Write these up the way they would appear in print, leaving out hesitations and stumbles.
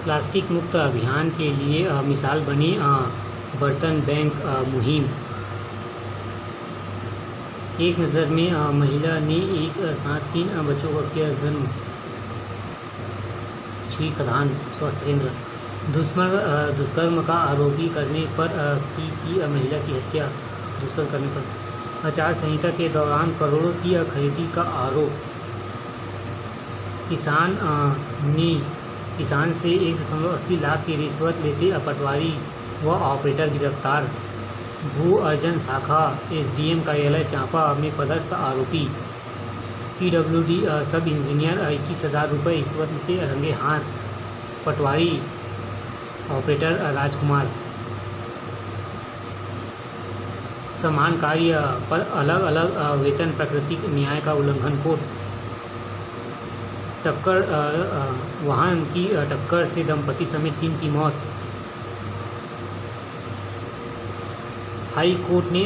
Plastic मुक्त अभियान के लिए मिसाल बनी बर्तन बैंक मुहिम। एक नज़र में महिला ने एक साथ 3 बच्चों का किया जन्म, छुई खदान स्वास्थ्य केंद्र। दुष्कर्म का आरोपी करने पर की थी महिला की हत्या। दुष्कर्म करने पर आचार संहिता के दौरान करोड़ों की खरीदी का आरोप। किसान से 1.80 लाख की रिश्वत लेते पटवारी व ऑपरेटर गिरफ्तार। भू अर्जन शाखा एसडीएम कार्यालय चांपा में पदस्थ आरोपी पीडब्ल्यूडी सब इंजीनियर 21,000 रुपये रिश्वत लेते रंगे हाथ पटवारी ऑपरेटर राजकुमार। समान कार्य पर अलग अलग वेतन, प्राकृतिक न्याय का उल्लंघन। कोर्ट वाहन की टक्कर से दंपति समेत 3 की मौत। हाई कोर्ट ने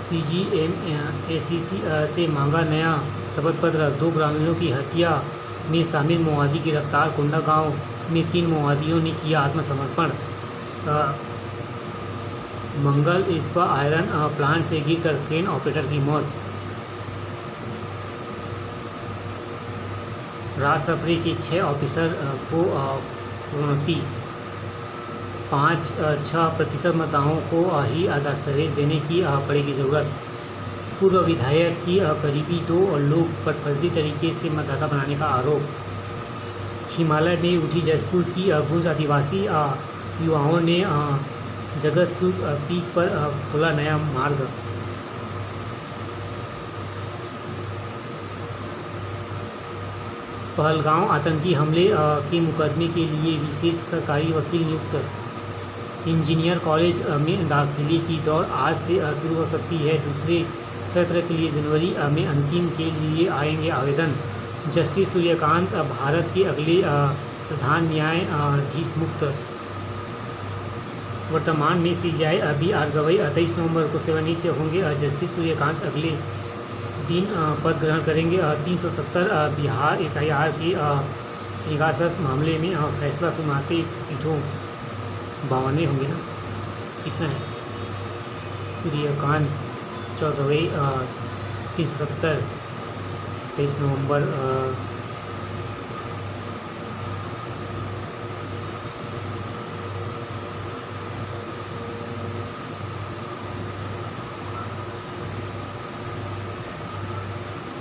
सीजीएमएसीसी से मांगा नया शपथ पत्र। 2 ग्रामीणों की हत्या में शामिल माओवादी गिरफ्तार। कोंडागांव में 3 माओवादियों ने किया आत्मसमर्पण। मंगल इस्पात आयरन प्लांट से गिरकर क्रेन ऑपरेटर की मौत। राजसप्री के 6 ऑफिसर को प्रोन्नति। 5-6% मतदाताओं को ही दस्तावेज देने की पड़ेगी ज़रूरत। पूर्व विधायक की करीबी 2 लोग पर फर्जी तरीके से मतदाता बनाने का आरोप। हिमालय में उठी जसपुर की गूंज। आदिवासी युवाओं ने जगतसुर पीक पर खोला नया मार्ग। पहलगांव आतंकी हमले के मुकदमे के लिए विशेष सरकारी वकील नियुक्त। इंजीनियर कॉलेज में दाखिले की दौड़ आज से शुरू हो सकती है। दूसरे सत्र के लिए जनवरी में अंतिम के लिए आएंगे आवेदन। जस्टिस सूर्यकांत भारत के अगले प्रधान न्यायाधीश मुक्त। वर्तमान में सीजेआई BR गवई 23 नवंबर को सेवानिवृत्त होंगे। जस्टिस सूर्यकांत अगले दिन पद ग्रहण करेंगे। 370 बिहार SIR के पेगासस मामले में फैसला सुनाते पीठों 52 होंगे ना, कितना है। सूर्यकांत 14वें 370 23 नवंबर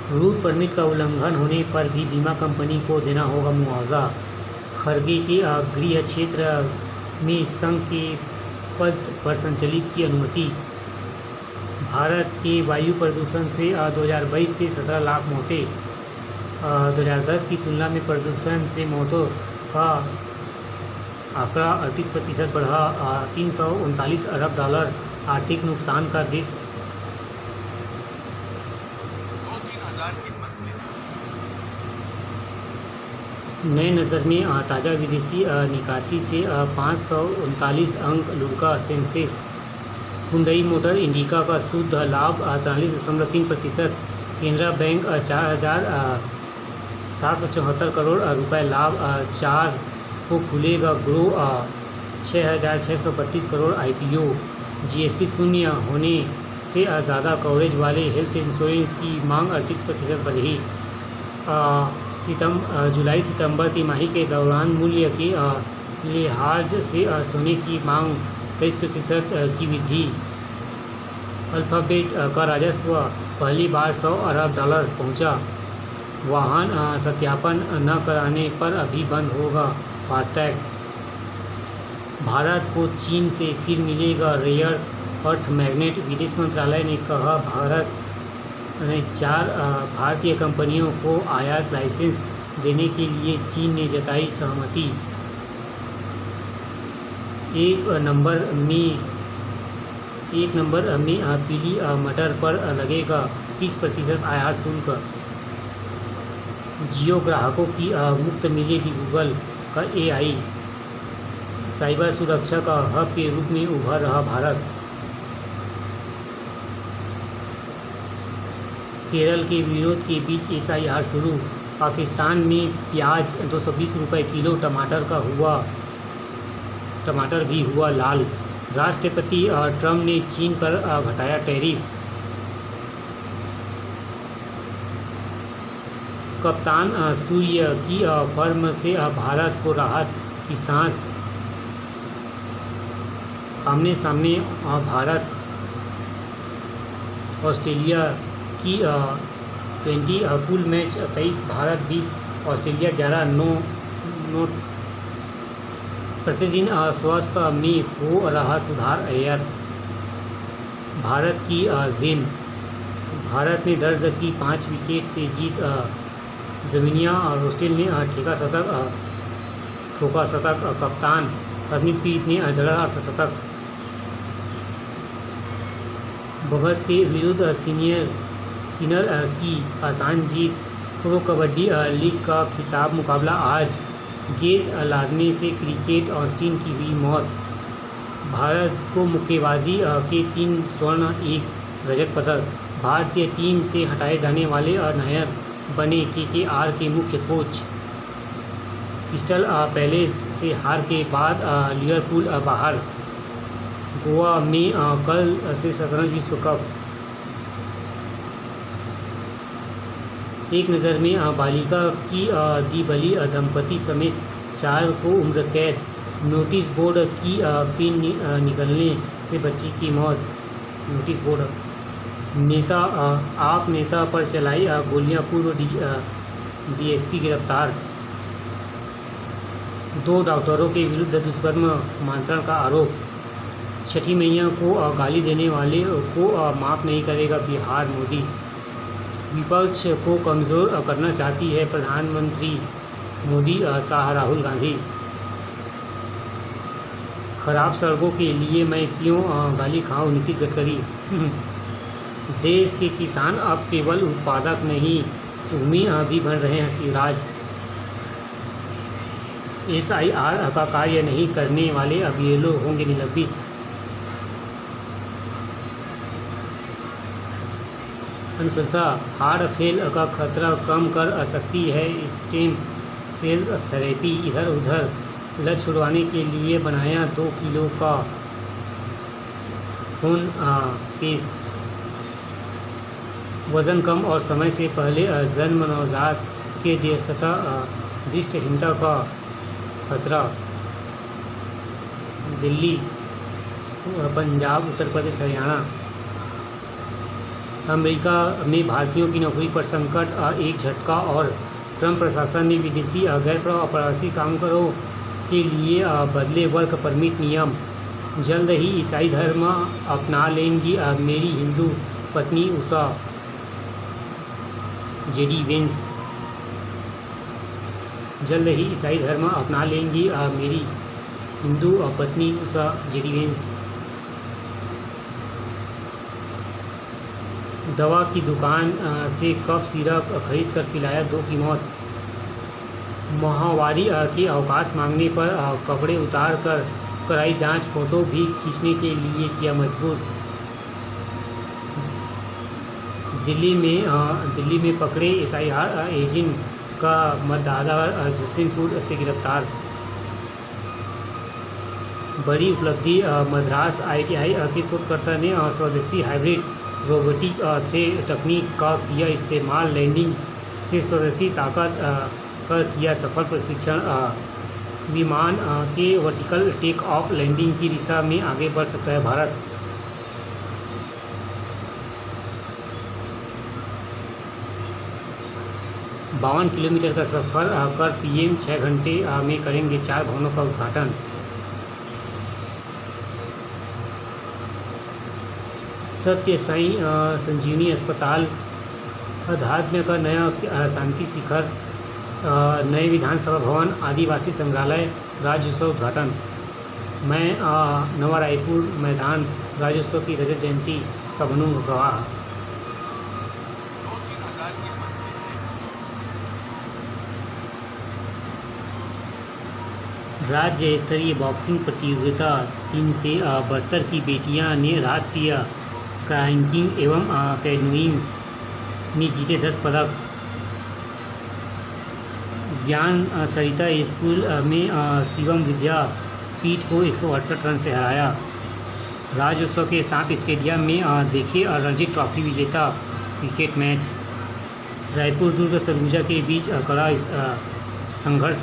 रूट परमिट का उल्लंघन होने पर भी बीमा कंपनी को देना होगा मुआवजा। खरगे के गृह क्षेत्र में संघ के पद पर संचालित की अनुमति। भारत के वायु प्रदूषण से 2022 से 17 लाख मौतें। 2010 की तुलना में प्रदूषण से मौतों का आंकड़ा 38% बढ़ा। 339 अरब डॉलर आर्थिक नुकसान का देश। नए नज़र में ताज़ा विदेशी निकासी से 539 अंक लुढ़का सेंसेक्स। हुंडई मोटर इंडिका का शुद्ध लाभ 43.3%। केनरा बैंक 4,774 करोड़ रुपए लाभ। 4 को खुलेगा ग्रो 6,632 करोड़ IPO। GST शून्य होने से ज़्यादा कवरेज वाले हेल्थ इंश्योरेंस की मांग 38% बढ़ी। जुलाई सितंबर तिमाही के दौरान मूल्य के लिहाज से सोने की मांग 23% की वृद्धि। अल्फ़ाबेट का राजस्व पहली बार 100 अरब डॉलर पहुंचा। वाहन सत्यापन न कराने पर अभी बंद होगा फास्टैग। भारत को चीन से फिर मिलेगा रेयर अर्थ मैग्नेट। विदेश मंत्रालय ने कहा भारत ने 4 भारतीय कंपनियों को आयात लाइसेंस देने के लिए चीन ने जताई सहमति। एक नंबर में पीली मटर पर लगेगा 30% आयात शुल्क। जियो ग्राहकों की मुफ्त मिलेगी गूगल का AI। साइबर सुरक्षा का हब के रूप में उभर रहा भारत। केरल के विरोध के बीच SIR शुरू। पाकिस्तान में प्याज 220 रुपये किलो, टमाटर भी हुआ लाल। राष्ट्रपति ट्रंप ने चीन पर घटाया टैरिफ। कप्तान सूर्य की फर्म से भारत को राहत की सांस। आमने सामने भारत ऑस्ट्रेलिया की 20 कुल मैच 23, भारत 20, ऑस्ट्रेलिया 11। 9 प्रतिदिन स्वास्थ्य में हो रहा सुधार। एयर भारत की जेम। भारत ने दर्ज की 5 विकेट से जीत। जमीनिया रोस्टेल ने ठोका शतक। कप्तान हरमनप्रीत ने जड़ा अर्धशतक। बगस के विरुद्ध सीनियर की आसान जीत। प्रो कबड्डी लीग का खिताब मुकाबला आज। गेंद लादने से क्रिकेट ऑस्टिन की हुई मौत। भारत को मुक्केबाजी के 3 स्वर्ण 1 रजत पदक। भारतीय टीम से हटाए जाने वाले नायर बने KKR के मुख्य कोच। क्रिस्टल पैलेस से हार के बाद लिवरपूल बाहर। गोवा में कल से शतरंज विश्व कप। एक नज़र में बालिका की दी बली। दंपति समेत 4 को उम्र कैद। नोटिस बोर्ड की पिन निकलने से बच्ची की मौत। नोटिस बोर्ड नेता पर चलाई गोलियां। पूर्व DSP गिरफ्तार। 2 डॉक्टरों के विरुद्ध दुष्कर्म मांत्रण का आरोप। छठी मैया को गाली देने वाले को माफ़ नहीं करेगा बिहार। मोदी विपक्ष को कमज़ोर करना चाहती है प्रधानमंत्री मोदी। शाह राहुल गांधी। खराब सड़कों के लिए मैं क्यों गाली खाऊं। नीतीश गडकरी। देश के किसान अब केवल उत्पादक नहीं उद्यमी भी बन रहे हैं। शिवराज। SIR का कार्य नहीं करने वाले BLO होंगे निलंबित। अनुशंसा हार्ट फेल का खतरा कम कर सकती है स्टेम सेल थेरेपी। इधर उधर लत छुड़वाने के लिए बनाया 2 किलो का खून केस। वज़न कम और समय से पहले जन्म। नवजात के दृष्टिहीनता का खतरा। दिल्ली, पंजाब, उत्तर प्रदेश, हरियाणा। अमेरिका में भारतीयों की नौकरी पर संकट। एक झटका और ट्रंप प्रशासन ने विदेशी गैर प्रवासी कामगारों के लिए बदले वर्क परमिट नियम। जल्द ही ईसाई धर्म अपना लेंगी मेरी हिंदू पत्नी उषा। JD veins. जल्द ही ईसाई धर्म अपना लेंगी मेरी हिंदू पत्नी उषा। JD veins. दवा की दुकान से कफ सिरप खरीद कर पिलाया 2 की मौत। माहवारी के अवकाश मांगने पर कपड़े उतार कर कराई जांच। फोटो भी खींचने के लिए किया मजबूर। दिल्ली में पकड़े SIR एजेंट का मतदाता जसीमपुर से गिरफ्तार। बड़ी उपलब्धि। मद्रास ITI के शोधकर्ता ने स्वदेशी हाइब्रिड रोबोटिक तकनीक का किया इस्तेमाल। लैंडिंग से स्वदेशी ताकत का किया सफल प्रशिक्षण। विमान के वर्टिकल टेक ऑफ लैंडिंग की दिशा में आगे बढ़ सकता है भारत। 52 किलोमीटर का सफ़र कर PM 6 घंटे में करेंगे 4 भवनों का उद्घाटन। सत्य साई संजीवनी अस्पताल। अध्यात्म का नया शांति शिखर। नए विधानसभा भवन। आदिवासी संग्रहालय राज्योत्सव उद्घाटन। मैं नवा रायपुर मैदान राज्योत्सव की रजत जयंती का बनूंगा गवाह। राज्य स्तरीय बॉक्सिंग प्रतियोगिता 3 से बस्तर की बेटियां ने राष्ट्रीय कायांकिंग एवं कैनोइंग में जीते 10 पदक। ज्ञान सरिता स्कूल में शिवम विद्या पीठ को 168 रन से हराया। राज्योत्सव के साथ स्टेडियम में देखे रणजी ट्रॉफी विजेता क्रिकेट मैच। रायपुर दुर्ग सरगुजा के बीच कड़ा संघर्ष।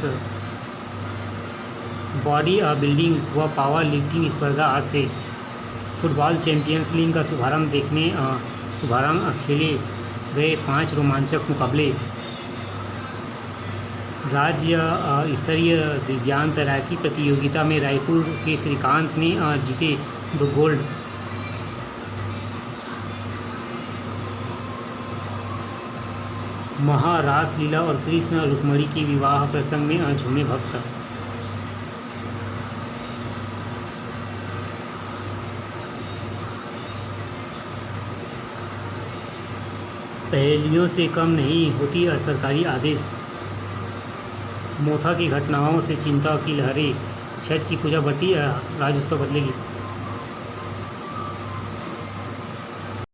बॉडी बिल्डिंग व पावर लिफ्टिंग स्पर्धा आज से। फुटबॉल चैंपियंस लीग का शुभारंभ खेले गए 5 रोमांचक मुकाबले। राज्य स्तरीय दिव्यांग तैराकी प्रतियोगिता में रायपुर के श्रीकांत ने जीते 2 गोल्ड। महारास लीला और कृष्ण रुक्मणी के विवाह प्रसंग में झूमे भक्त। पहेलियों से कम नहीं होती सरकारी आदेश। मोथा की घटनाओं से चिंता की लहरें। छठ की पूजा बढ़ती, राज्योत्सव बदलेगी।